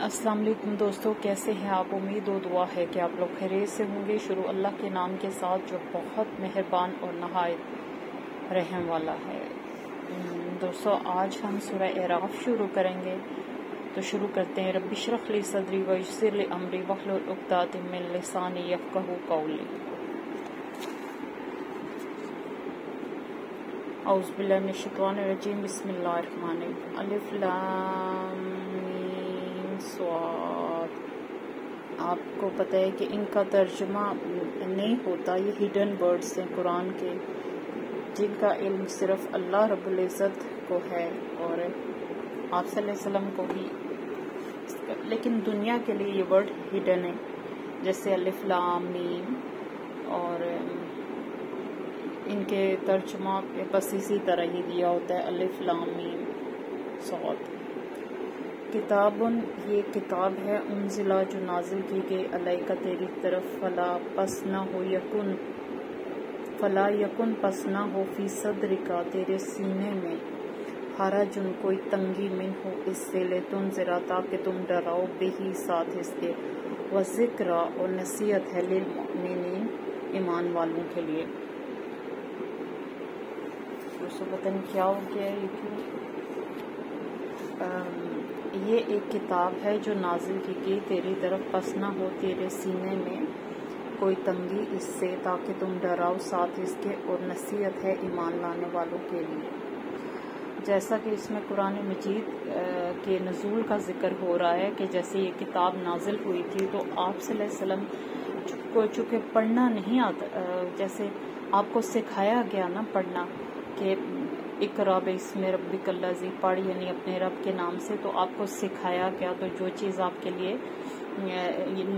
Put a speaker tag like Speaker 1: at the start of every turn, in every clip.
Speaker 1: السلام علیکم دوستو، کیسے ہیں آپ؟ امید و دعا ہے کہ آپ لوگ خیریت سے ہوں گے۔ شروع اللہ کے نام کے ساتھ جو بہت مہربان اور نہایت رحم والا ہے۔ دوستو، آج ہم سورہ اعراف شروع کریں گے، تو شروع کرتے ہیں۔ رب اشرح لی صدری ویسر لی امری واحلل عقدۃ من لسانی یفقہوا قولی۔ اعوذ باللہ من الشیطان الرجیم، بسم اللہ الرحمن الرحیم۔ الف لام میم صاد۔ آپ کو پتہ ہے کہ ان کا ترجمہ نہیں ہوتا، یہ ہڈن ورڈز ہیں قرآن کے، جن کا علم صرف اللہ رب العزت کو ہے اور آپ صلی اللہ علیہ وسلم کو بھی، لیکن دنیا کے لیے یہ ورڈ ہڈن ہے، جیسے الف لام میم، اور ان کے ترجمہ بس اسی طرح ہی دیا ہوتا ہے، الف لام میم صاد۔ کتابن، یہ کتاب ہے، انزلہ جو نازل کی گئی، علیک تیری طرف، فلا پس نہ ہو، یکن فلا یکن پس نہ ہو، فی صدرکا تیرے سینے میں، حرجن کوئی تنگی، من ہو اس سے، لتنذرا تاکہ تم ڈراؤ، بہی ساتھ اس کے، وذکرا اور نصیحت ہے، للمؤمنین ایمان والوں کے لیے۔ دوستو پتہ نہیں کیا ہو گیا ہے، یہ ایک کتاب ہے جو نازل کی گئی تیری طرف، پس نہ ہو تیرے سینے میں کوئی تنگی اس سے، تاکہ تم ڈراؤ ساتھ اس کے، اور نصیحت ہے ایمان لانے والوں کے لیے۔ جیسا کہ اس میں قرآن مجید کے نزول کا ذکر ہو رہا ہے کہ جیسے یہ کتاب نازل ہوئی تھی تو آپ صلی اللہ علیہ وسلم کو چونکہ پڑھنا نہیں آتا، جیسے آپ کو سکھایا گیا نا پڑھنا کہ اقرا باسم ربک الذی، پڑھ یعنی اپنے رب کے نام سے، تو آپ کو سکھایا گیا، تو جو چیز آپ کے لیے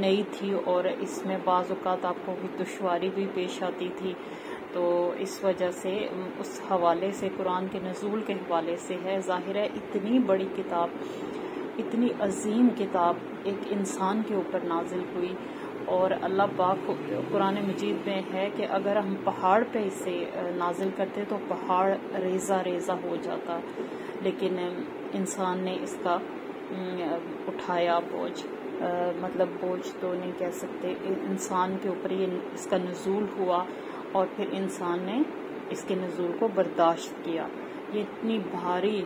Speaker 1: نئی تھی اور اس میں بعض اوقات آپ کو بھی دشواری بھی پیش آتی تھی، تو اس وجہ سے اس حوالے سے قرآن کے نزول کے حوالے سے ہے۔ ظاہر ہے اتنی بڑی کتاب، اتنی عظیم کتاب ایک انسان کے اوپر نازل ہوئی، اور اللہ پاک قرآن مجید میں ہے کہ اگر ہم پہاڑ پہ اسے نازل کرتے تو پہاڑ ریزہ ریزہ ہو جاتا، لیکن انسان نے اس کا اٹھایا بوجھ، مطلب بوجھ تو نہیں کہہ سکتے، انسان کے اوپر یہ اس کا نزول ہوا، اور پھر انسان نے اس کے نزول کو برداشت کیا۔ یہ اتنی بھاری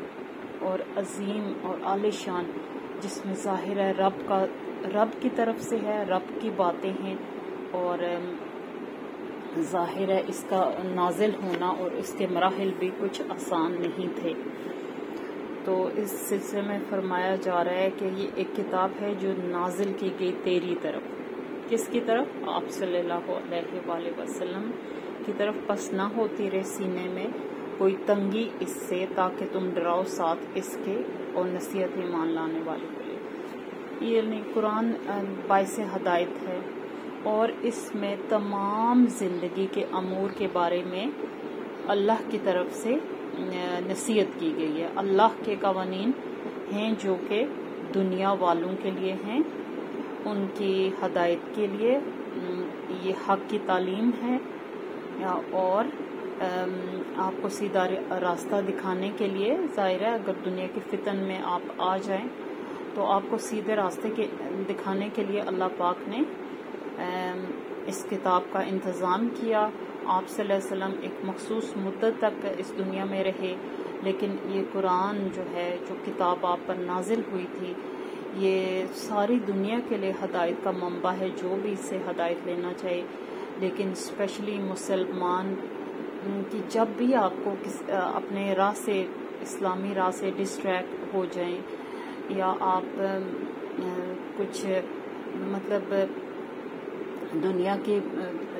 Speaker 1: اور عظیم اور عالیشان، جس میں ظاہر ہے رب کی طرف سے ہے، رب کی باتیں ہیں، اور ظاہر ہے اس کا نازل ہونا اور اس کے مراحل بھی کچھ آسان نہیں تھے۔ تو اس سلسلے میں فرمایا جا رہا ہے کہ یہ ایک کتاب ہے جو نازل کی گئی تیری طرف، کس کی طرف؟ آپ صلی اللہ علیہ وآلہ وسلم کی طرف، پس نہ ہو تیرے سینے میں کوئی تنگی اس سے، تاکہ تم ڈراؤ ساتھ اس کے، اور نصیحت ایمان لانے والے کے لیے۔ یعنی قرآن باعث ہدایت ہے، اور اس میں تمام زندگی کے امور کے بارے میں اللہ کی طرف سے نصیحت کی گئی ہے۔ اللہ کے قوانین ہیں جو کہ دنیا والوں کے لیے ہیں، ان کی ہدایت کے لیے، یہ حق کی تعلیم ہے، اور آپ کو سیدھا راستہ دکھانے کے لیے۔ ظاہر ہے اگر دنیا کے فتن میں آپ آ جائیں تو آپ کو سیدھے راستے کے دکھانے کے لیے اللہ پاک نے اس کتاب کا انتظام کیا۔ آپ صلی اللہ علیہ وسلم ایک مخصوص مدت تک اس دنیا میں رہے، لیکن یہ قرآن جو ہے، جو کتاب آپ پر نازل ہوئی تھی، یہ ساری دنیا کے لیے ہدایت کا منبع ہے، جو بھی اس سے ہدایت لینا چاہے۔ لیکن اسپیشلی مسلمان کی جب بھی آپ کو اپنے راہ سے، اسلامی راہ سے ڈسٹریکٹ ہو جائیں، یا آپ کچھ مطلب دنیا کے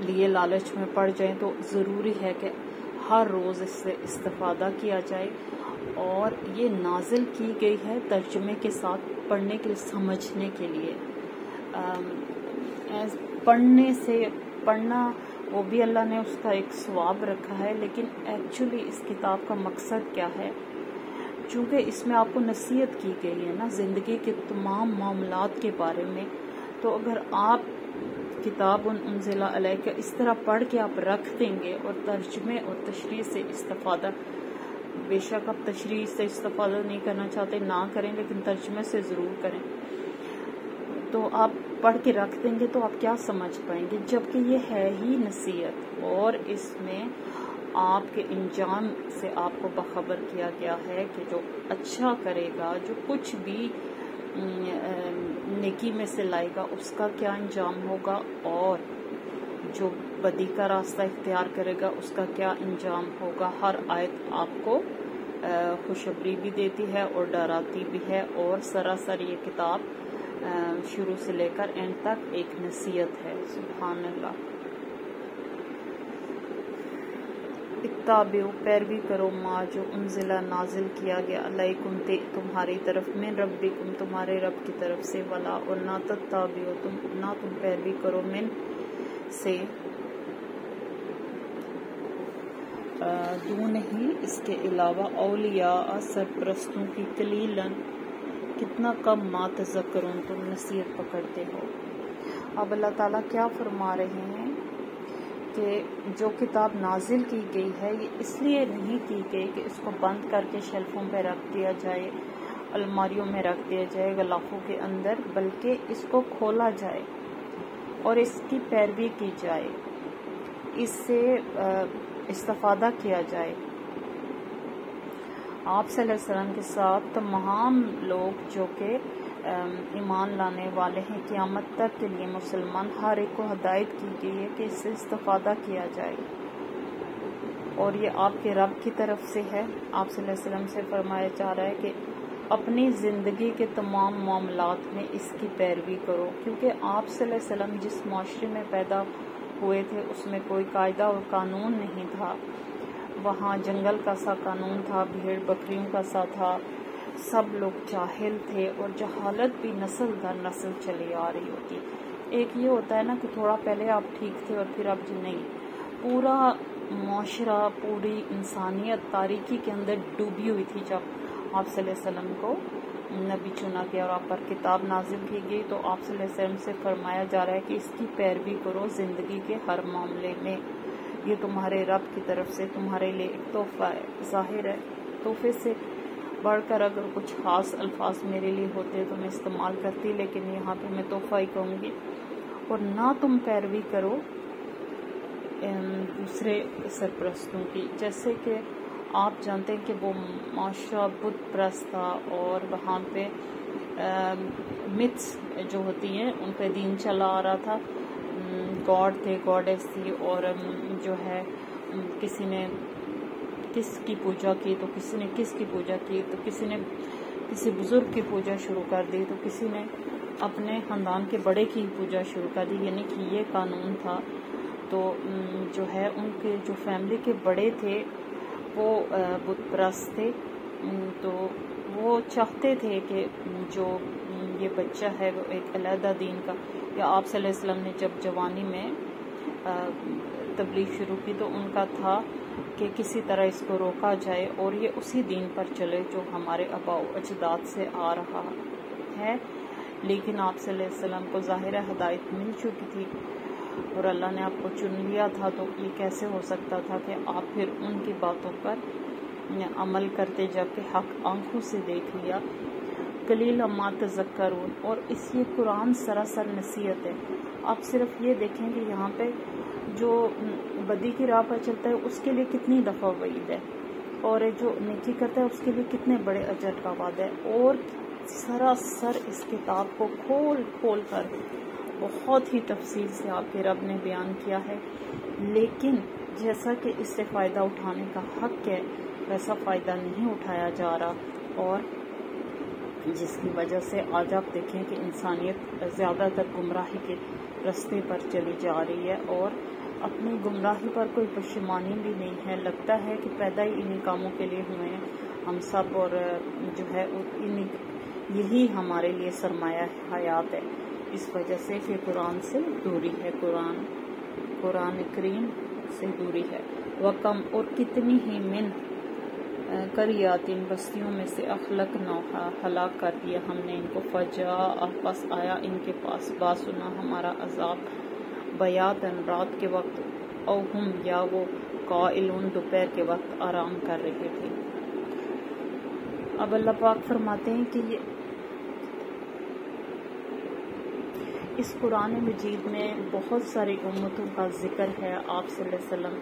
Speaker 1: لیے لالچ میں پڑ جائیں، تو ضروری ہے کہ ہر روز اس سے استفادہ کیا جائے، اور یہ نازل کی گئی ہے ترجمے کے ساتھ، پڑھنے کے لیے، سمجھنے کے لیے۔ پڑھنا وہ بھی اللہ نے اس کا ایک ثواب رکھا ہے، لیکن ایکچولی اس کتاب کا مقصد کیا ہے؟ چونکہ اس میں آپ کو نصیحت کی گئی ہے نا زندگی کے تمام معاملات کے بارے میں، تو اگر آپ کتاب انزلہ علیک اس طرح پڑھ کے آپ رکھ دیں گے، اور ترجمے اور تشریح سے استفادہ، بے شک آپ تشریح سے استفادہ نہیں کرنا چاہتے نہ کریں، لیکن ترجمے سے ضرور کریں، تو آپ پڑھ کے رکھ دیں گے تو آپ کیا سمجھ پائیں گے، جبکہ یہ ہے ہی نصیحت، اور اس میں آپ کے انجام سے آپ کو باخبر کیا گیا ہے کہ جو اچھا کرے گا، جو کچھ بھی نیکی میں سے لائے گا، اس کا کیا انجام ہوگا، اور جو بدی کا راستہ اختیار کرے گا اس کا کیا انجام ہوگا۔ ہر آیت آپ کو خوشخبری بھی دیتی ہے اور ڈراتی بھی ہے، اور سراسر یہ کتاب شروع سے لے کر اینڈ تک ایک نصیحت ہے۔ سبحان اللہ۔ اتبعوا، پیروی کرو، ما جو انزلہ نازل کیا گیا، علیکم تمہاری طرف، من ربکم تمہارے رب کی طرف سے، ولا اور نہ تتبعوا نہ تم پیروی کرو، من سے دون ہی اس کے علاوہ، اولیاء سرپرستوں کی، قلیلاً کتنا کم، ما تذکرون تم نصیحت پکڑتے ہو۔ اب اللہ تعالیٰ کیا فرما رہے ہیں کہ جو کتاب نازل کی گئی ہے یہ اس لیے نہیں کی گئی کہ اس کو بند کر کے شیلفوں پہ رکھ دیا جائے، الماریوں میں رکھ دیا جائے، غلافوں کے اندر، بلکہ اس کو کھولا جائے اور اس کی پیروی کی جائے، اس سے استفادہ کیا جائے۔ آپ صلی اللہ علیہ وسلم کے ساتھ تمام لوگ جو کہ ایمان لانے والے ہیں، قیامت تک کے لیے مسلمان، ہر ایک کو ہدایت کی گئی ہے کہ اس سے استفادہ کیا جائے، اور یہ آپ کے رب کی طرف سے ہے۔ آپ صلی اللہ علیہ وسلم سے فرمایا جا رہا ہے کہ اپنی زندگی کے تمام معاملات میں اس کی پیروی کرو، کیونکہ آپ صلی اللہ علیہ وسلم جس معاشرے میں پیدا ہوئے تھے اس میں کوئی قاعدہ اور قانون نہیں تھا، وہاں جنگل کا سا قانون تھا، بھیڑ بکریوں کا سا تھا، سب لوگ جاہل تھے، اور جہالت بھی نسل در نسل چلی آ رہی ہوتی۔ ایک یہ ہوتا ہے نا کہ تھوڑا پہلے آپ ٹھیک تھے اور پھر اب جی نہیں، پورا معاشرہ، پوری انسانیت تاریکی کے اندر ڈوبی ہوئی تھی جب آپ صلی اللہ علیہ وسلم کو نبی چنا گیا اور آپ پر کتاب نازل کی گئی، تو آپ صلی اللہ علیہ وسلم سے فرمایا جا رہا ہے کہ اس کی پیروی کرو زندگی کے ہر معاملے میں، یہ تمہارے رب کی طرف سے تمہارے لیے ایک تحفہ ہے۔ ظاہر ہے تحفے سے بڑھ کر اگر کچھ خاص الفاظ میرے لیے ہوتے تو میں استعمال کرتی، لیکن یہاں پہ میں تحفہ ہی کہوں گی۔ اور نہ تم پیروی کرو دوسرے سرپرستوں کی، جیسے کہ آپ جانتے ہیں کہ وہ معاشرہ بت پرست تھا، اور وہاں پہ متس جو ہوتی ہیں ان پہ دین چلا آ رہا تھا، گاڈ تھے، گاڈیس تھی، اور جو ہے کسی نے کس کی پوجا کی تو کسی نے کس کی پوجا کی، تو کسی نے کسی بزرگ کی پوجا شروع کر دی، تو کسی نے اپنے خاندان کے بڑے کی پوجا شروع کر دی، یعنی کہ یہ قانون تھا۔ تو جو ہے ان کے جو فیملی کے بڑے تھے وہ بت پرست تھے، تو وہ چاہتے تھے کہ جو یہ بچہ ہے وہ ایک علیحدہ دین کا، یا آپ صلی اللہ علیہ وسلم نے جب جوانی میں تبلیغ شروع کی تو ان کا تھا کہ کسی طرح اس کو روکا جائے اور یہ اسی دین پر چلے جو ہمارے آباء و اجداد سے آ رہا ہے، لیکن آپ صلی اللہ علیہ وسلم کو ظاہر ہدایت مل چکی تھی اور اللہ نے آپ کو چن لیا تھا، تو یہ کیسے ہو سکتا تھا کہ آپ پھر ان کی باتوں پر عمل کرتے جبکہ حق آنکھوں سے دیکھ لیا۔ قلیلا ما تذکرون، اور اس یہ قرآن سراسر نصیحت ہے۔ آپ صرف یہ دیکھیں کہ یہاں پہ جو بدی کی راہ پر چلتا ہے اس کے لیے کتنی دفعہ وعید ہے، اور جو نیکی کرتا ہے اس کے لیے کتنے بڑے اجر کا وعدہ ہے، اور سراسر اس کتاب کو کھول کھول کر بہت ہی تفصیل سے آپ کے رب نے بیان کیا ہے، لیکن جیسا کہ اس سے فائدہ اٹھانے کا حق ہے ویسا فائدہ نہیں اٹھایا جا رہا، اور جس کی وجہ سے آج آپ دیکھیں کہ انسانیت زیادہ تر گمراہی کے رستے پر چلی جا رہی ہے، اور اپنی گمراہی پر کوئی پشیمانی بھی نہیں ہے۔ لگتا ہے کہ پیدا ہی انہی کاموں کے لیے ہوئے ہیں ہم سب، اور جو ہے یہی ہمارے لیے سرمایہ حیات ہے، اس وجہ سے کہ قرآن سے دوری ہے، قرآن کریم سے دوری ہے۔ وکم، اور کتنی ہی من قریاتن، بستیوں میں سے، اخلقناھا، ہلاک کر دیا ہم نے ان کو، فجاء، پس آیا ان کے پاس، باسنا، ہمارا عذاب، بیاتن، رات کے وقت، او ہم، یا وہ، قائلون، دوپہر کے وقت آرام کر رہے تھے۔ اب اللہ پاک فرماتے ہیں کہ اس قرآن مجید میں بہت ساری امتوں کا ذکر ہے آپ صلی اللہ علیہ وسلم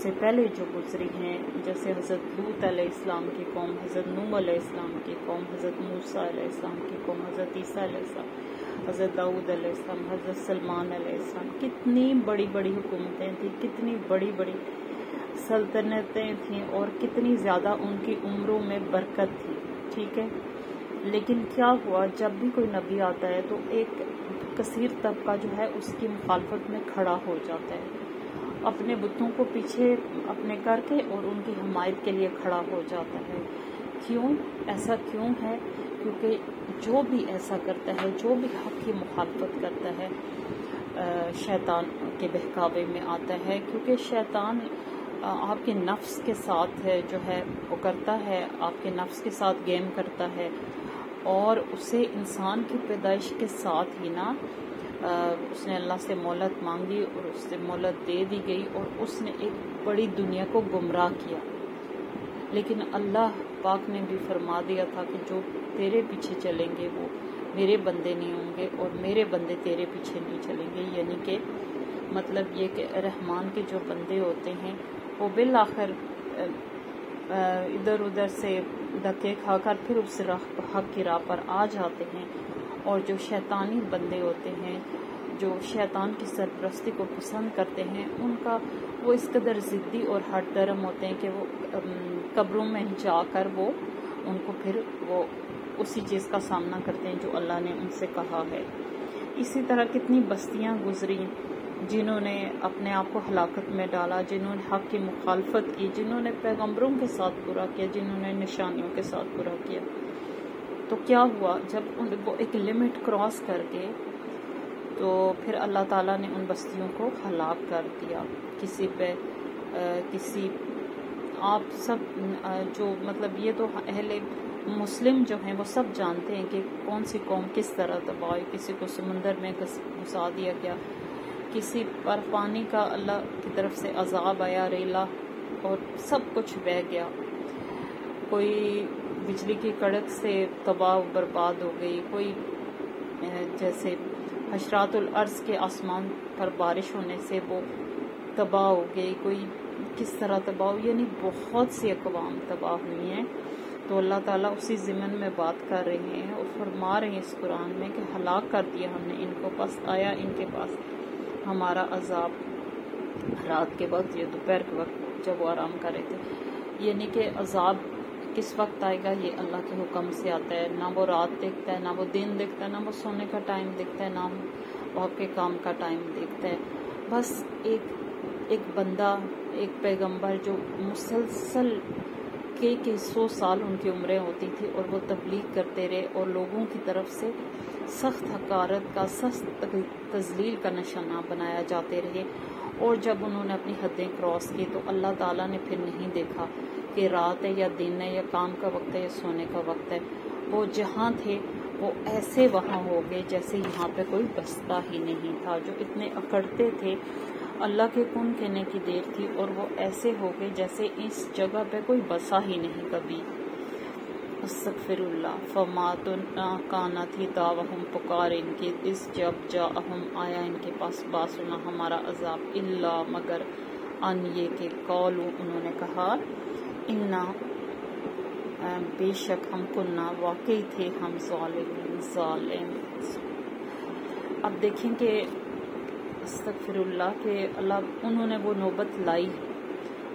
Speaker 1: سے پہلے جو گزری ہیں، جیسے حضرت لوط علیہ السلام کی قوم، حضرت نوح علیہ السلام کی قوم، حضرت موسیٰ علیہ السلام کی قوم، حضرت عیسیٰ علیہ السلام، حضرت داؤد علیہ السلام، حضرت سلمان علیہ السلام. کتنی بڑی بڑی حکومتیں تھیں، کتنی بڑی بڑی سلطنتیں تھیں، اور کتنی زیادہ ان کی عمروں میں برکت تھی. ٹھیک ہے، لیکن کیا ہوا، جب بھی کوئی نبی آتا ہے تو ایک کثیر طبقہ جو ہے اس کی مخالفت میں کھڑا ہو جاتا ہے، اپنے بتوں کو پیچھے اپنے کر کے اور ان کی حمایت کے لیے کھڑا ہو جاتا ہے. کیوں ایسا کیوں ہے؟ کیونکہ جو بھی ایسا کرتا ہے، جو بھی حق کی مخالفت کرتا ہے، شیطان کے بہکاوے میں آتا ہے. کیونکہ شیطان آپ کے نفس کے ساتھ جو ہے وہ کرتا ہے، آپ کے نفس کے ساتھ گیم کرتا ہے، اور اسے انسان کی پیدائش کے ساتھ ہی نا اس نے اللہ سے مہلت مانگی اور اس سے مہلت دے دی گئی، اور اس نے ایک بڑی دنیا کو گمراہ کیا. لیکن اللہ پاک نے بھی فرما دیا تھا کہ جو تیرے پیچھے چلیں گے وہ میرے بندے نہیں ہوں گے، اور میرے بندے تیرے پیچھے نہیں چلیں گے. یعنی کہ مطلب یہ کہ رحمان کے جو بندے ہوتے ہیں وہ بالآخر ادھر ادھر سے دھکے کھا کر پھر اس حق کی راہ پر آ جاتے ہیں، اور جو شیطانی بندے ہوتے ہیں، جو شیطان کی سرپرستی کو پسند کرتے ہیں، ان کا وہ اس قدر ضدی اور ہٹ درم ہوتے ہیں کہ وہ قبروں میں جا کر وہ ان کو پھر وہ اسی چیز کا سامنا کرتے ہیں جو اللہ نے ان سے کہا ہے. اسی طرح کتنی بستیاں گزری جنہوں نے اپنے آپ کو ہلاکت میں ڈالا، جنہوں نے حق کی مخالفت کی، جنہوں نے پیغمبروں کے ساتھ برا کیا، جنہوں نے نشانیوں کے ساتھ برا کیا. تو کیا ہوا، جب وہ ایک لمٹ کراس کر گئے تو پھر اللہ تعالیٰ نے ان بستیوں کو ہلاک کر دیا. کسی پہ کسی آپ سب جو مطلب یہ تو اہل مسلم جو ہیں وہ سب جانتے ہیں کہ کون سی قوم کس طرح تباہ ہوئی. کسی کو سمندر میں گھسا دیا گیا، کسی پر پانی کا اللہ کی طرف سے عذاب آیا، ریلا، اور سب کچھ بہہ گیا. کوئی بجلی کی کڑک سے تباہ و برباد ہو گئی، کوئی جیسے حشرات الارض کے آسمان پر بارش ہونے سے وہ تباہ ہو گئی، کوئی کس طرح تباہ ہو. یعنی بہت سی اقوام تباہ ہوئی ہیں. تو اللہ تعالیٰ اسی ضمن میں بات کر رہے ہیں اور فرما رہے ہیں اس قرآن میں کہ ہلاک کر دیا ہم نے ان کو، پس آیا ان کے پاس ہمارا عذاب رات کے وقت یا دوپہر کے وقت جب وہ آرام کر رہے تھے. یعنی کہ عذاب کس وقت آئے گا یہ اللہ کے حکم سے آتا ہے. نہ وہ رات دیکھتا ہے، نہ وہ دن دیکھتا ہے، نہ وہ سونے کا ٹائم دیکھتا ہے، نہ وہ آپ کے کام کا ٹائم دیکھتا ہے. بس ایک بندہ، ایک پیغمبر جو مسلسل کے 100 سال ان کی عمریں ہوتی تھی اور وہ تبلیغ کرتے رہے اور لوگوں کی طرف سے سخت حقارت کا، سخت تذلیل کا نشانہ بنایا جاتے رہے. اور جب انہوں نے اپنی حدیں کراس کی تو اللہ تعالیٰ نے پھر نہیں دیکھا کہ رات ہے یا دن ہے یا کام کا وقت ہے یا سونے کا وقت ہے. وہ جہاں تھے وہ ایسے وہاں ہو گئے جیسے یہاں پہ کوئی بستا ہی نہیں تھا. جو اتنے اکڑتے تھے، اللہ کے کن کہنے کی دیر تھی اور وہ ایسے ہو گئے جیسے اس جگہ پہ کوئی بسا ہی نہیں کبھی. استغفر اللہ. فما تو کانا تھی دعوہم، پکار ان کی، اس جب جاءہم آیا ان کے پاس باسنا ہمارا عذاب، اللہ مگر ان یہ کہ قولوا انہوں نے کہا، انا بے شک ہم کننا واقعی تھے ہم ظالم. اب دیکھیں کہ استغفر اللہ کہ اللہ انہوں نے وہ نوبت لائی،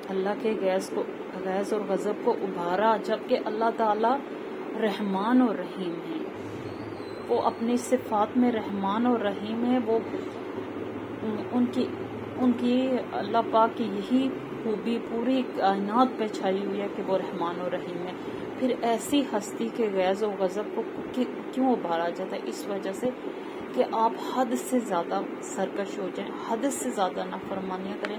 Speaker 1: اللہ کے غیظ اور غضب کو ابھارا، جبکہ اللہ تعالی رحمان اور رحیم ہیں. وہ اپنی صفات میں رحمان اور رحیم ہے. وہ ان کی اللہ پاک کی یہی خوبی پوری کائنات پہ چھائی ہوئی ہے کہ وہ رحمان اور رحیم ہے. پھر ایسی ہستی کے غیظ و غضب کو کیوں ابھارا جاتا ہے؟ اس وجہ سے کہ آپ حد سے زیادہ سرکش ہو جائیں، حد سے زیادہ نافرمانیاں کریں،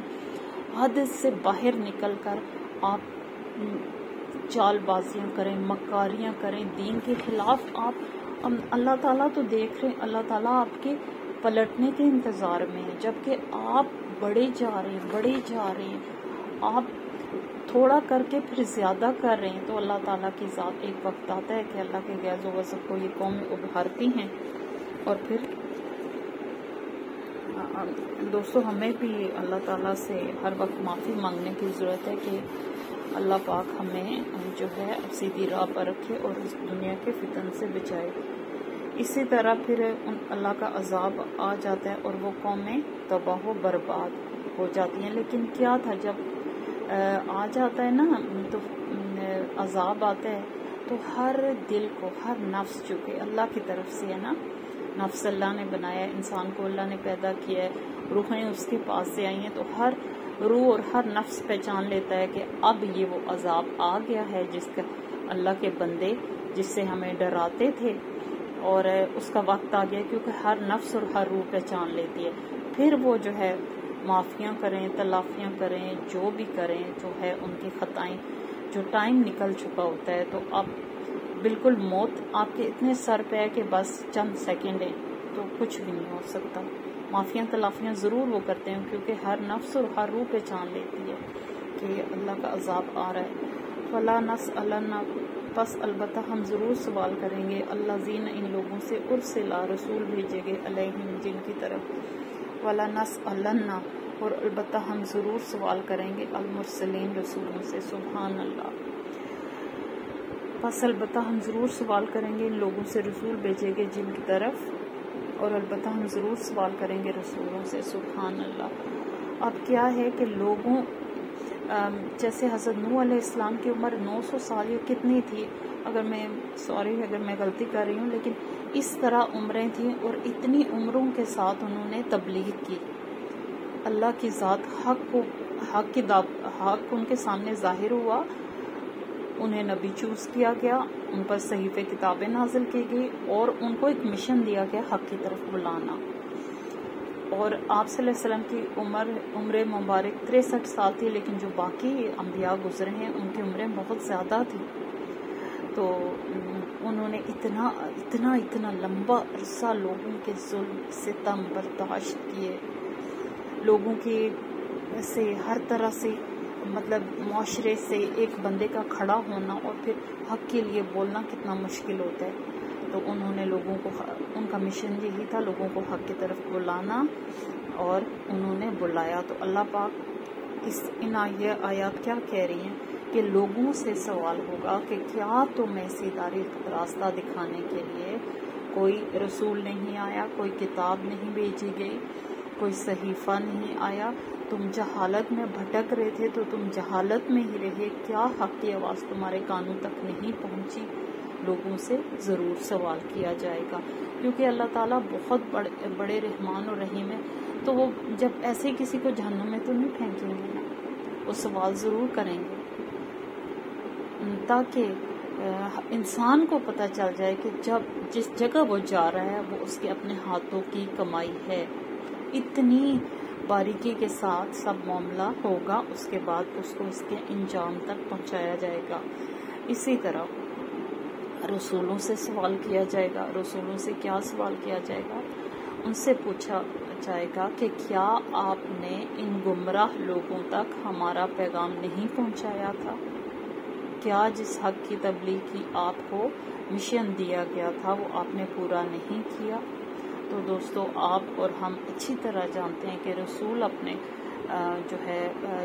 Speaker 1: حد سے باہر نکل کر آپ چال بازیاں کریں، مکاریاں کریں دین کے خلاف. آپ اللہ تعالیٰ تو دیکھ رہے ہیں، اللہ تعالیٰ آپ کے پلٹنے کے انتظار میں ہے، جبکہ آپ بڑے جا رہے ہیں، آپ تھوڑا کر کے پھر زیادہ کر رہے ہیں. تو اللہ تعالیٰ کی ذات ایک وقت آتا ہے کہ اللہ کے غیظ و غضب کو یہ قومیں ابھارتی ہیں اور پھر دوستو ہمیں بھی اللہ تعالیٰ سے ہر وقت معافی مانگنے کی ضرورت ہے کہ اللہ پاک ہمیں جو ہے سیدھی راہ پر رکھے اور اس دنیا کے فتن سے بچائے۔ اسی طرح پھر اللہ کا عذاب آ جاتا ہے اور وہ قومیں تباہ و برباد ہو جاتی ہیں۔ لیکن کیا تھا جب آ جاتا ہے نا تو عذاب آتا ہے تو ہر دل کو، ہر نفس جو کہ اللہ کی طرف سے ہے نا، نفس اللہ نے بنایا، انسان کو اللہ نے پیدا کیا ہے، روحیں اس کے پاس سے آئی ہیں، تو ہر روح اور ہر نفس پہچان لیتا ہے کہ اب یہ وہ عذاب آ گیا ہے جس کا اللہ کے بندے جس سے ہمیں ڈراتے تھے، اور اس کا وقت آ گیا، کیونکہ ہر نفس اور ہر روح پہچان لیتی ہے۔ پھر وہ جو ہے معافیاں کریں، تلافیاں کریں، جو بھی کریں، جو ہے ان کی خطائیں، جو ٹائم نکل چکا ہوتا ہے، تو اب بالکل موت آپ کے اتنے سر پہ ہے کہ بس چند سیکنڈ ہیں، تو کچھ بھی نہیں ہو سکتا۔ معافیاں تلافیاں ضرور وہ کرتے ہیں، کیونکہ ہر نفس اور ہر روح پہچان لیتی ہے کہ اللہ کا عذاب آ رہا ہے۔ فلا نسألن، پس البتہ ہم ضرور سوال کریں گے، الذین، ان لوگوں سے، ارسلا، رسول بھیجے گئے، علیہم، جن کی طرف، ولا نسألن، اور البتہ ہم ضرور سوال کریں گے، المرسلین، رسولوں سے، سبحان اللہ۔ پس البتہ ہم ضرور سوال کریں گے ان لوگوں سے، رسول بھیجے گئے جن کی طرف، اور البتہ ہم ضرور سوال کریں گے رسولوں سے، سبحان اللہ۔ اب کیا ہے کہ لوگوں جیسے حضرت نوح علیہ السلام کی عمر 900 سال یا کتنی تھی، اگر میں غلطی کر رہی ہوں، لیکن اس طرح عمریں تھیں، اور اتنی عمروں کے ساتھ انہوں نے تبلیغ کی، اللہ کی ذات، حق ان کے سامنے ظاہر ہوا، انہیں نبی چوز کیا گیا، ان پر صحیفے کتابیں نازل کی گئی، اور ان کو ایک مشن دیا گیا حق کی طرف بلانا۔ اور آپ صلی اللہ علیہ وسلم کی عمر مبارک 63 سال تھی، لیکن جو باقی انبیاء گزرے ہیں ان کی عمریں بہت زیادہ تھی، تو انہوں نے اتنا لمبا عرصہ لوگوں کے ظلم ستم برداشت کیے، لوگوں کے سے ہر طرح سے، مطلب معاشرے سے ایک بندے کا کھڑا ہونا اور پھر حق کے لیے بولنا کتنا مشکل ہوتا ہے، تو انہوں نے لوگوں کو، ان کا مشن یہی تھا لوگوں کو حق کی طرف بلانا، اور انہوں نے بلایا۔ تو اللہ پاک ان آیات کیا کہہ رہی ہیں کہ لوگوں سے سوال ہوگا کہ کیا تمہیں سیدھا راستہ دکھانے کے لیے کوئی رسول نہیں آیا، کوئی کتاب نہیں بھیجی گئی، کوئی صحیفہ نہیں آیا، تم جہالت میں بھٹک رہے تھے تو تم جہالت میں ہی رہے، کیا حق کی آواز تمہارے کانوں تک نہیں پہنچی؟ لوگوں سے ضرور سوال کیا جائے گا، کیونکہ اللہ تعالیٰ بہت بڑے رحمان اور رحیم ہے، تو وہ جب ایسے کسی کو جہنم میں تو نہیں پھینکیں گے نا، وہ سوال ضرور کریں گے، تاکہ انسان کو پتہ چل جائے کہ جس جگہ وہ جا رہا ہے وہ اس کے اپنے ہاتھوں کی کمائی ہے۔ اتنی باریکی کے ساتھ سب معاملہ ہوگا، اس کے بعد اس کو اس کے انجام تک پہنچایا جائے گا۔ اسی طرح رسولوں سے سوال کیا جائے گا۔ رسولوں سے کیا سوال کیا جائے گا؟ ان سے پوچھا جائے گا کہ کیا آپ نے ان گمراہ لوگوں تک ہمارا پیغام نہیں پہنچایا تھا؟ کیا جس حق کی تبلیغ کی آپ کو مشن دیا گیا تھا وہ آپ نے پورا نہیں کیا؟ تو دوستو، آپ اور ہم اچھی طرح جانتے ہیں کہ رسول اپنے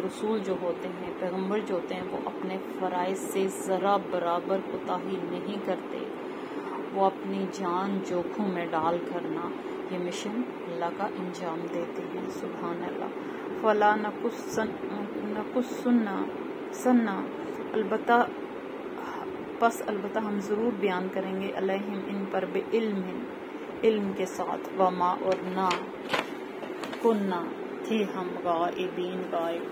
Speaker 1: رسول جو ہوتے ہیں، پیغمبر جو ہوتے ہیں، وہ اپنے فرائض سے ذرا برابر کوتاہی نہیں کرتے، وہ اپنی جان جوکھوں میں ڈال کرنا یہ مشن اللہ کا انجام دیتے ہیں، سبحان اللہ۔ فلا نقصنا، البتہ ہم ضرور بیان کریں گے، علیہم، ان پر، علم کے ساتھ، وما، اور نہ، کننا، تھے ہم، غائبین، غائب،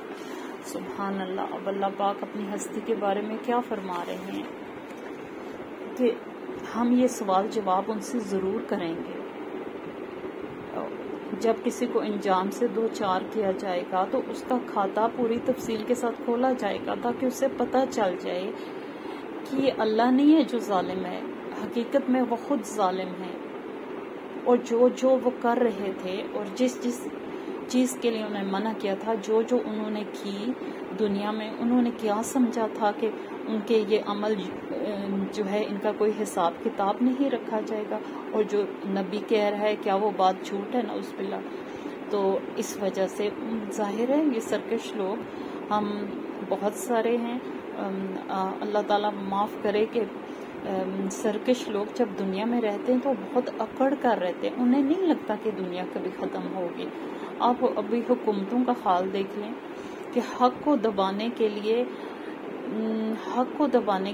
Speaker 1: سبحان اللہ۔ اب اللہ پاک اپنی ہستی کے بارے میں کیا فرما رہے ہیں کہ ہم یہ سوال جواب ان سے ضرور کریں گے۔ جب کسی کو انجام سے دو چار کیا جائے گا تو اس کا کھاتہ پوری تفصیل کے ساتھ کھولا جائے گا، تاکہ اسے پتہ چل جائے کہ یہ اللہ نہیں ہے جو ظالم ہے، حقیقت میں وہ خود ظالم ہے، اور جو وہ کر رہے تھے اور جس چیز کے لیے انہوں نے منع کیا تھا، جو انہوں نے کی دنیا میں، انہوں نے کیا سمجھا تھا کہ ان کے یہ عمل جو ہے ان کا کوئی حساب کتاب نہیں رکھا جائے گا، اور جو نبی کہہ رہا ہے کیا وہ بات جھوٹ ہے؟ نعوذ باللہ۔ تو اس وجہ سے ظاہر ہے یہ سرکش لوگ ہم بہت سارے ہیں، اللہ تعالیٰ معاف کرے کہ سرکش لوگ جب دنیا میں رہتے ہیں تو بہت اکڑ کر رہتے ہیں، انہیں نہیں لگتا کہ دنیا کبھی ختم ہوگی۔ آپ ابھی حکومتوں کا حال دیکھ لیں کہ حق کو دبانے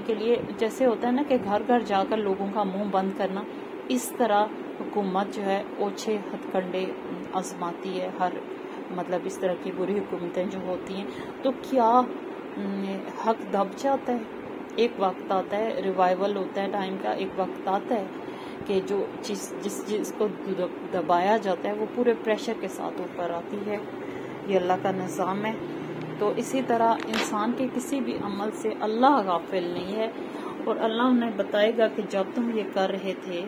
Speaker 1: کے لیے جیسے ہوتا ہے نا کہ گھر گھر جا کر لوگوں کا منہ بند کرنا، اس طرح حکومت جو ہے اوچھے ہتھ کنڈے آزماتی ہے، ہر مطلب اس طرح کی بری حکومتیں جو ہوتی ہیں، تو کیا حق دب جاتا ہے؟ ایک وقت آتا ہے، ریوائول ہوتا ہے ٹائم کا، ایک وقت آتا ہے کہ جو جس چیز کو دبایا جاتا ہے وہ پورے پریشر کے ساتھ اوپر آتی ہے۔ یہ اللہ کا نظام ہے۔ تو اسی طرح انسان کے کسی بھی عمل سے اللہ غافل نہیں ہے، اور اللہ انہیں بتائے گا کہ جب تم یہ کر رہے تھے،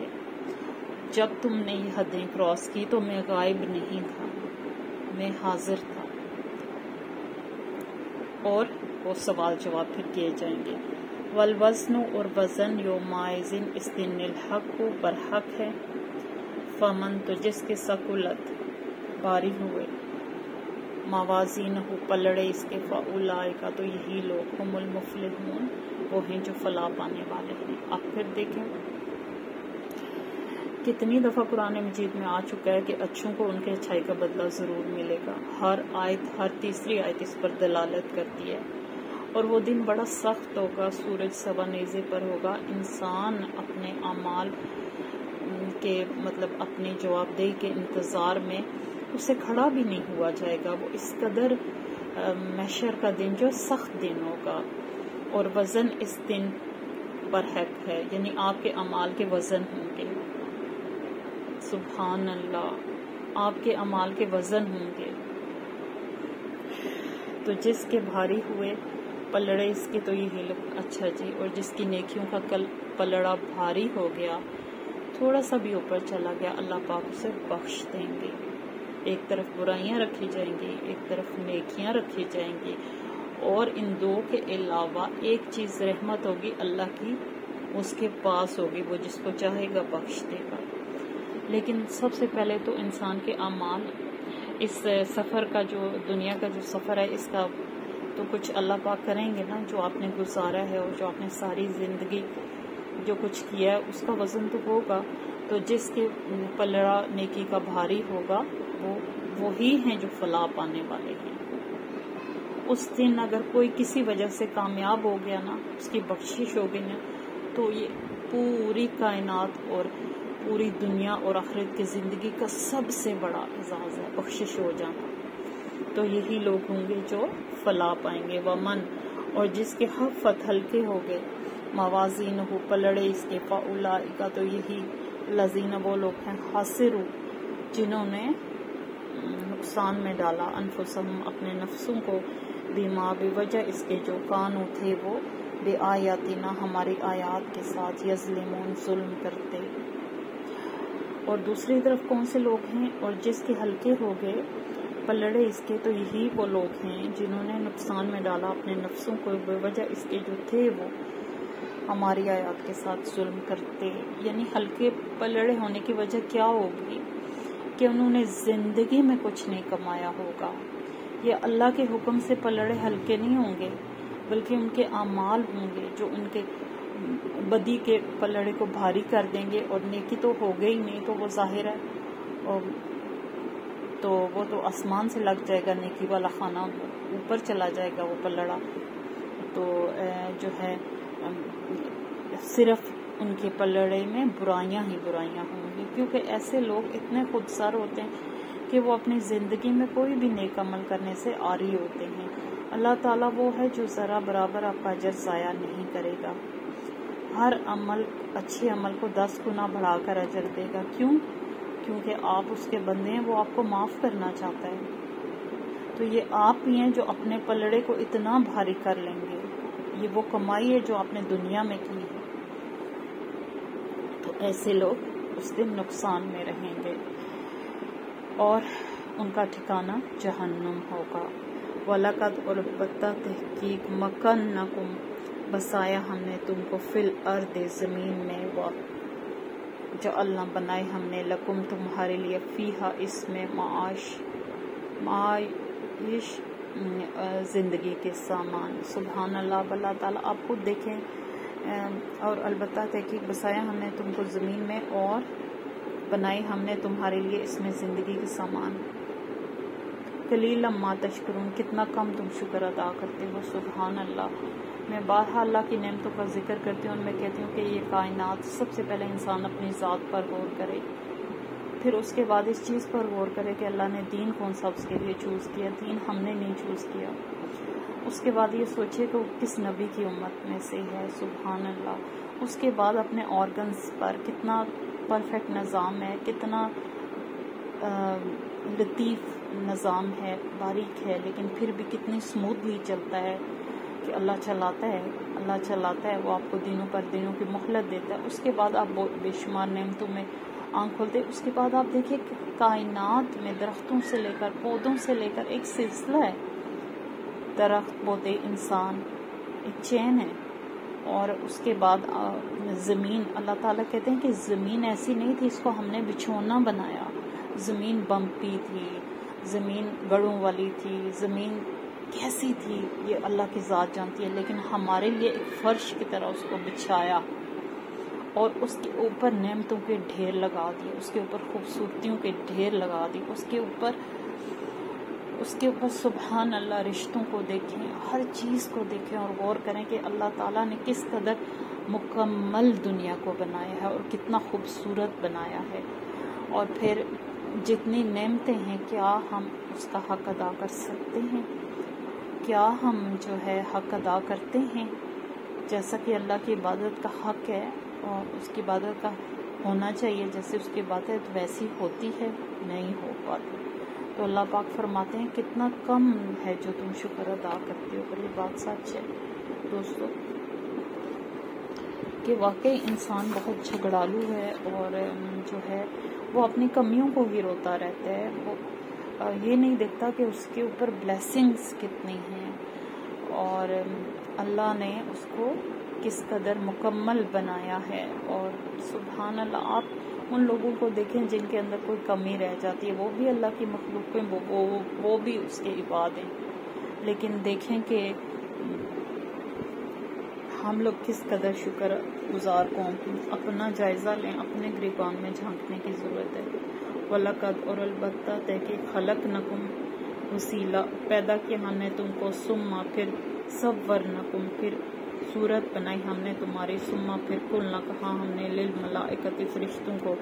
Speaker 1: جب تم نے یہ حدیں کراس کی تو میں غائب نہیں تھا، میں حاضر تھا، اور وہ سوال جواب پھر کیے جائیں گے۔ والوزن، اور وزن یومئذ اس دن الحق برحق ہے، فمن تو جس کے ثقلت بھاری ہوئے، موازین ہو پلڑے اس کے، فاولئک تو یہی لوگ ہم المفلحون وہ ہیں جو فلاح پانے والے ہیں۔ اب پھر دیکھیں کتنی دفعہ قرآن مجید میں آ چکا ہے کہ اچھوں کو ان کے اچھائی کا بدلہ ضرور ملے گا۔ ہر آیت، ہر تیسری آیت اس پر دلالت کرتی ہے۔ اور وہ دن بڑا سخت ہوگا، سورج سوا نیزے پر ہوگا، انسان اپنے اعمال کے مطلب اپنے جواب دہی کے انتظار میں اسے کھڑا بھی نہیں ہوا جائے گا۔ وہ اس قدر محشر کا دن جو سخت دن ہوگا، اور وزن اس دن پر حق ہے، یعنی آپ کے اعمال کے وزن ہوں گے۔ سبحان اللہ، آپ کے اعمال کے وزن ہوں گے۔ تو جس کے بھاری ہوئے پلڑے اس کے تو یہی لوگ، اچھا جی، اور جس کی نیکیوں کا پلڑا بھاری ہو گیا، تھوڑا سا بھی اوپر چلا گیا، اللہ پاک اسے بخش دیں گے۔ ایک طرف برائیاں رکھی جائیں گی، ایک طرف نیکیاں رکھی جائیں گی، اور ان دو کے علاوہ ایک چیز رحمت ہوگی اللہ کی، اس کے پاس ہوگی، وہ جس کو چاہے گا بخش دے گا۔ لیکن سب سے پہلے تو انسان کے اعمال، اس سفر کا جو دنیا کا جو سفر ہے، اس کا تو کچھ اللہ پاک کریں گے نا، جو آپ نے گزارا ہے اور جو آپ نے ساری زندگی جو کچھ کیا ہے اس کا وزن تو ہوگا۔ تو جس کے پلڑا نیکی کا بھاری ہوگا وہ وہی ہیں جو فلاح پانے والے ہیں۔ اس دن اگر کوئی کسی وجہ سے کامیاب ہو گیا نا، اس کی بخشش ہو گئی نا، تو یہ پوری کائنات اور پوری دنیا اور آخرت کی زندگی کا سب سے بڑا اعزاز ہے، بخشش ہو جانا۔ تو یہی لوگ ہوں گے جو فلاح پائیں گے۔ ومن، اور جس کے خفت ہلکے ہو گئے، موازین ہو پلڑے اس کے، فاولئک تو یہی الذین وہ لوگ ہیں، خاسروا جنہوں نے نقصان میں ڈالا، انفسہم اپنے نفسوں کو، بما بوجہ اس کے جو کانوں تھے وہ، بے آیاتنا ہماری آیات کے ساتھ، یظلمون ظلم کرتے۔ اور دوسری طرف کون سے لوگ ہیں؟ اور جس کے ہلکے ہو گئے پلڑے اس کے، تو یہی وہ لوگ ہیں جنہوں نے نقصان میں ڈالا اپنے نفسوں کو، بے وجہ اس کے جو تھے وہ ہماری آیات کے ساتھ ظلم کرتے۔ یعنی ہلکے پلڑے ہونے کی وجہ کیا ہوگی کہ انہوں نے زندگی میں کچھ نہیں کمایا ہوگا۔ یہ اللہ کے حکم سے پلڑے ہلکے نہیں ہوں گے، بلکہ ان کے اعمال ہوں گے جو ان کے بدی کے پلڑے کو بھاری کر دیں گے، اور نیکی تو ہو گئی نہیں تو وہ ظاہر ہے، اور تو وہ تو آسمان سے لگ جائے گا، نیکی والا خانہ اوپر چلا جائے گا وہ پلڑا، تو جو ہے صرف ان کے پلڑے میں برائیاں ہی برائیاں ہوں گی، کیونکہ ایسے لوگ اتنے خودسر ہوتے ہیں کہ وہ اپنی زندگی میں کوئی بھی نیک عمل کرنے سے عاری ہوتے ہیں۔ اللہ تعالیٰ وہ ہے جو ذرا برابر آپ کا اجر ضائع نہیں کرے گا، ہر عمل، اچھے عمل کو 10 گنا بڑھا کر اجر دے گا۔ کیوں؟ کیونکہ آپ اس کے بندے ہیں، وہ آپ کو معاف کرنا چاہتا ہے۔ تو یہ آپ ہی ہیں جو اپنے پلڑے کو اتنا بھاری کر لیں گے، یہ وہ کمائی ہے جو آپ نے دنیا میں کی ہے۔ تو ایسے لوگ اس دن نقصان میں رہیں گے، اور ان کا ٹھکانہ جہنم ہوگا۔ وَلَقَدْ اور البتہ تحقیق مَكَّنَّكُمْ بسایا ہم نے تم کو، فی الارض زمین میں، جعلنا بنائے ہم نے، لکم تمہارے لیے، فیہا اس میں، معاش معیش زندگی کے سامان. سبحان اللہ. اللہ تعالیٰ آپ خود دیکھیں. اور البتہ تحقیق بسایا ہم نے تم کو زمین میں اور بنائی ہم نے تمہارے لیے اس میں زندگی کے سامان. قلیلا ما تشکرون. کتنا کم تم شکر ادا کرتے ہو. سبحان اللہ. میں بارہا اللہ کی نعمتوں کا ذکر کرتی ہوں اور میں کہتی ہوں کہ یہ کائنات سب سے پہلے انسان اپنی ذات پر غور کرے، پھر اس کے بعد اس چیز پر غور کرے کہ اللہ نے دین کون سا اس کے لیے چوز کیا. دین ہم نے نہیں چوز کیا. اس کے بعد یہ سوچے کہ وہ کس نبی کی امت میں سے ہے. سبحان اللہ. اس کے بعد اپنے آرگنز پر کتنا پرفیکٹ نظام ہے، کتنا لطیف نظام ہے، باریک ہے، لیکن پھر بھی کتنی اسموتھلی چلتا ہے کہ اللہ چلاتا ہے. وہ آپ کو دنوں پر دنوں کی مہلت دیتا ہے. اس کے بعد آپ بے شمار نعمتوں میں آنکھ کھولتے. اس کے بعد آپ دیکھیں کہ کائنات میں درختوں سے لے کر پودوں سے لے کر ایک سلسلہ ہے. درخت، پودے، انسان، ایک چین ہے. اور اس کے بعد زمین. اللہ تعالیٰ کہتے ہیں کہ زمین ایسی نہیں تھی، اس کو ہم نے بچھونا بنایا. زمین بمپی تھی، زمین گڑوں والی تھی، زمین کیسی تھی یہ اللہ کی ذات جانتی ہے، لیکن ہمارے لیے ایک فرش کی طرح اس کو بچھایا اور اس کے اوپر نعمتوں کے ڈھیر لگا دیے، اس کے اوپر خوبصورتیوں کے ڈھیر لگا دیے، اس کے اوپر سبحان اللہ. رشتوں کو دیکھیں، ہر چیز کو دیکھیں اور غور کریں کہ اللہ تعالیٰ نے کس قدر مکمل دنیا کو بنایا ہے اور کتنا خوبصورت بنایا ہے. اور پھر جتنی نعمتیں ہیں، کیا ہم اس کا حق ادا کر سکتے ہیں؟ کیا ہم جو ہے حق ادا کرتے ہیں؟ جیسا کہ اللہ کی عبادت کا حق ہے اور اس کی عبادت کا ہونا چاہیے، جیسے اس کی عبادت ویسی ہوتی ہے نہیں ہو پاتی. تو اللہ پاک فرماتے ہیں کتنا کم ہے جو تم شکر ادا کرتے ہو. اور یہ بات سچ ہے دوستو کہ واقعی انسان بہت جھگڑالو ہے اور جو ہے وہ اپنی کمیوں کو ہی روتا رہتا ہے. وہ یہ نہیں دیکھتا کہ اس کے اوپر بلیسنگز کتنی ہیں اور اللہ نے اس کو کس قدر مکمل بنایا ہے. اور سبحان اللہ. آپ ان لوگوں کو دیکھیں جن کے اندر کوئی کمی رہ جاتی ہے، وہ بھی اللہ کی مخلوق ہیں، وہ بھی اس کے عباد ہیں. لیکن دیکھیں کہ ہم لوگ کس قدر شکر گزار قوم. اپنا جائزہ لیں، اپنے گریبان میں جھانکنے کی ضرورت ہے. وَلَقَدْ اور البتہ تحقیق خَلَقْنَكُمْ وَسِيلًا پیدا کیا ہم نے تم کو، ثُمَّ پھر صَوَّرْنَكُمْ پھر صورت بنائی ہم نے تمہاری، ثُمَّ پھر قُلْنَا کہا ہم نے لِلْمَلَائِكَةِ فرشتوں کو،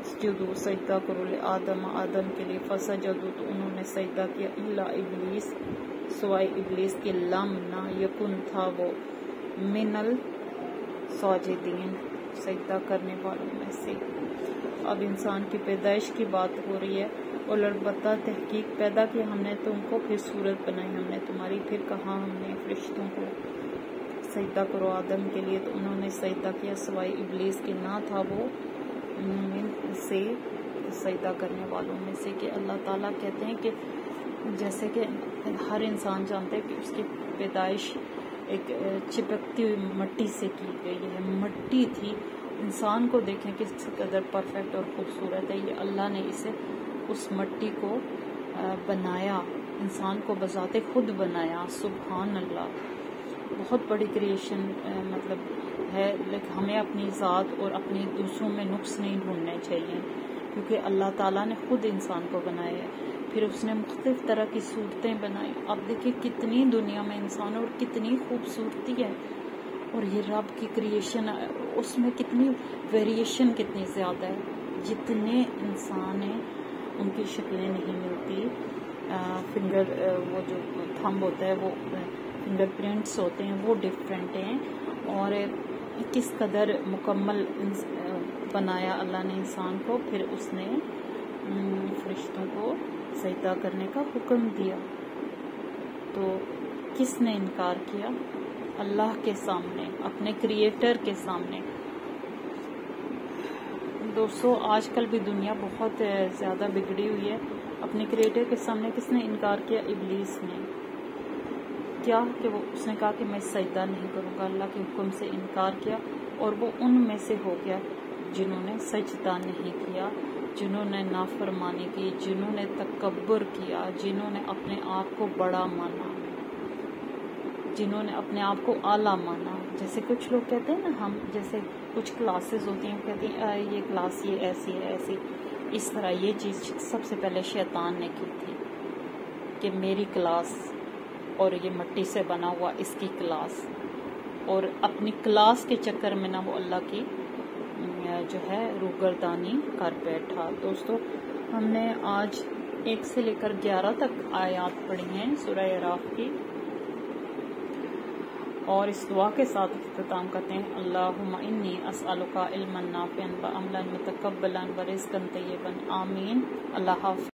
Speaker 1: اسجدوا سجدہ کرو لآدم آدم کے لیے، فسجدوا تو انہوں نے سجدہ کیا، الا ابلیس سوائے ابلیس کے، لم نہ یکن تھا وہ، من الساجدین سجدہ کرنے والوں میں سے. اب انسان کی پیدائش کی بات ہو رہی ہے. اور البتہ تحقیق پیدا کی ہم نے تم کو، پھر صورت بنائی ہم نے تمہاری، پھر کہا ہم نے فرشتوں کو سجدہ کرو آدم کے لیے، تو انہوں نے سجدہ کیا سوائے ابلیس کے، نہ تھا وہ من سے سجدہ کرنے والوں میں سے. کہ اللہ تعالیٰ کہتے ہیں کہ جیسے کہ ہر انسان جانتا ہے کہ اس کی پیدائش ایک چپکتی ہوئی مٹی سے کی گئی ہے، مٹی تھی. انسان کو دیکھیں کس قدر پرفیکٹ اور خوبصورت ہے. یہ اللہ نے اسے اس مٹی کو بنایا، انسان کو بذات خود بنایا. سبحان اللہ. بہت بڑی کریشن مطلب ہے. لیکن ہمیں اپنی ذات اور اپنی دوسروں میں نقص نہیں ڈھونڈنے چاہیے، کیونکہ اللہ تعالیٰ نے خود انسان کو بنایا ہے. پھر اس نے مختلف طرح کی صورتیں بنائی. اب دیکھیں کتنی دنیا میں انسان اور کتنی خوبصورتی ہے، اور یہ رب کی کریشن اس میں کتنی ویریشن کتنی زیادہ ہے. جتنے انسان ہیں ان کی شکلیں نہیں ملتی. فنگر وہ جو تھمب ہوتا ہے وہ فنگر پرنٹس ہوتے ہیں وہ ڈفرینٹ ہیں. اور کس قدر مکمل بنایا اللہ نے انسان کو. پھر اس نے فرشتوں کو سجدہ کرنے کا حکم دیا. تو کس نے انکار کیا؟ اللہ کے سامنے، اپنے کریٹر کے سامنے. دوستو آج کل بھی دنیا بہت زیادہ بگڑی ہوئی ہے. اپنے کریٹر کے سامنے کس نے انکار کیا؟ ابلیس نے. کیا کہ اس نے کہا کہ میں سجدہ نہیں کروں گا. اللہ کے حکم سے انکار کیا اور وہ ان میں سے ہو گیا جنہوں نے سجدہ نہیں کیا، جنہوں نے نافرمانی کی، جنہوں نے تکبر کیا، جنہوں نے اپنے آپ کو بڑا مانا، جنہوں نے اپنے آپ کو اعلیٰ مانا۔ جیسے کچھ لوگ کہتے ہیں نا، ہم جیسے کچھ کلاسز ہوتی ہیں، کہتے ہیں یہ کلاس یہ ایسی ہے ایسی، اس طرح یہ چیز سب سے پہلے شیطان نے کی تھی کہ میری کلاس اور یہ مٹی سے بنا ہوا اس کی کلاس، اور اپنی کلاس کے چکر میں نہ وہ اللہ کی جو ہے روگردانی کر بیٹھا۔ دوستو، ہم نے آج 1 سے لے کر 11 تک آیات پڑھی ہیں سورہ اعراف کی، اور اس دعا کے ساتھ اختتام کرتے ہیں، اللہم انی اسألک علما نافعا وعملا متقبلا ورزقا طیبا، آمین۔ اللہ حافظ۔